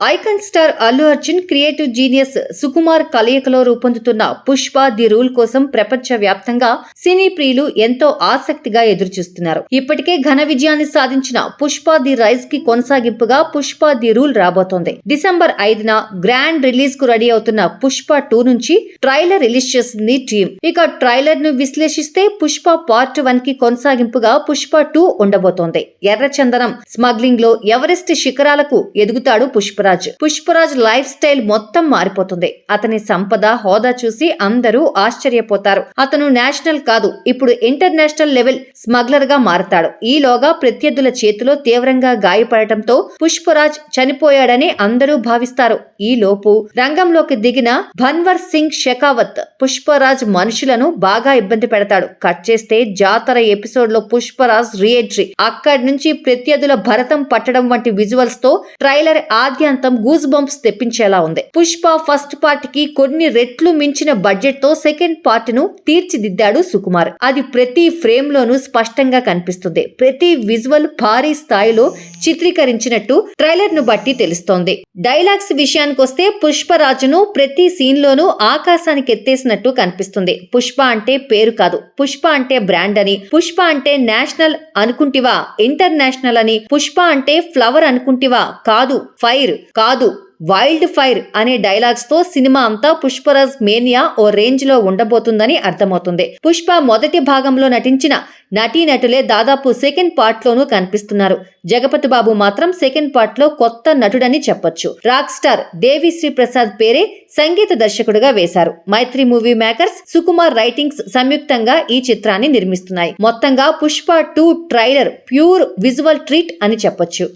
Icon star Allu Arjun creative genius Sukumar కలయికలో రూపొందుతున్న Pushpa the rule కోసం ప్రపంచ వ్యాప్తంగా సినీ ప్రియులు ఎంతో ఆసక్తిగా ఎదురుచూస్తున్నారు. ఇప్పటికే ఘన విజయాన్ని సాధించిన పుష్ప ది రైజ్ కి కొనసాగింపుగా పుష్ప ది రూల్ రాబోతోంది. డిసెంబర్ 5న గ్రాండ్ రిలీజ్ కు రెడీ అవుతున్న పుష్ప 2 నుంచి ట్రైలర్ రిలీజ్ చేసింది టీం. ఇక ట్రైలర్ ను విశ్లేషిస్తే పుష్ప పార్ట్ 1 కి కొనసాగింపుగా పుష్ప 2 ఉండబోతోంది. ఎర్రచందనం స్మగ్లింగ్ లో ఎవరెస్ట్ శిఖరాలకు ఎదుగుతాడు పుష్పరాజ్ లైఫ్ స్టైల్ మొత్తం మారిపోతుంది. అతని సంపద హోదా చూసి అందరూ ఆశ్చర్యపోతారు. అతను నేషనల్ కాదు, ఇప్పుడు ఇంటర్నేషనల్ లెవెల్ స్మగ్లర్ గా మారతాడు. ఈలోగా ప్రత్యర్థుల చేతిలో తీవ్రంగా గాయపడటంతో పుష్పరాజ్ చనిపోయాడని అందరూ భావిస్తారు. ఈ లోపు రంగంలోకి దిగిన భన్వర్ సింగ్ షెకావత్ పుష్పరాజ్ మనుషులను బాగా ఇబ్బంది పెడతాడు. కట్ చేస్తే జాతర ఎపిసోడ్ లో పుష్పరాజ్ రీఎంట్రీ, అక్కడి నుంచి ప్రత్యర్థుల భరతం పట్టడం వంటి విజువల్స్ తో ట్రైలర్ ఆద్యంతం గూస్ బంప్స్ తెప్పించేలా ఉంది. పుష్ప ఫస్ట్ పార్ట్ కి కొన్ని రెట్లు మించిన బడ్జెట్ తో సెకండ్ పార్ట్ ను తీర్చిదిద్దాడు సుకుమార్. అది ప్రతి ఫ్రేమ్ లోనూ స్పష్టంగా కనిపిస్తుంది. ప్రతి విజువల్ భారీ స్థాయిలో చిత్రీకరించినట్టు ట్రైలర్ ను బట్టి తెలుస్తోంది. డైలాగ్స్ విషయానికొస్తే పుష్పరాజును ప్రతి సీన్ లోనూ ఆకాశానికి ఎత్తేసినట్టు కనిపిస్తుంది. పుష్ప అంటే పేరు కాదు, పుష్ప అంటే బ్రాండ్ అని, పుష్ప అంటే నేషనల్ అనుకుంటివా ఇంటర్నేషనల్ అని, పుష్ప అంటే ఫ్లవర్ అనుకుంటివా కాదు ఫైర్ కాదు వైల్డ్ ఫైర్ అనే డైలాగ్స్ తో సినిమా అంతా పుష్పరాజ్ మేనియా ఓ రేంజ్ లో ఉండబోతుందని అర్థమవుతుంది. పుష్ప మొదటి భాగంలో నటించిన నటీనటులే దాదాపు సెకండ్ పార్ట్ లోనూ కనిపిస్తున్నారు. జగపతి బాబు మాత్రం సెకండ్ పార్ట్ లో కొత్త నటుడని చెప్పొచ్చు. రాక్ స్టార్ దేవిశ్రీ ప్రసాద్ పేరే సంగీత దర్శకుడిగా వేశారు. మైత్రి మూవీ మేకర్స్, సుకుమార్ రైటింగ్స్ సంయుక్తంగా ఈ చిత్రాన్ని నిర్మిస్తున్నాయి. మొత్తంగా Pushpa 2 trailer pure visual treat అని చెప్పొచ్చు.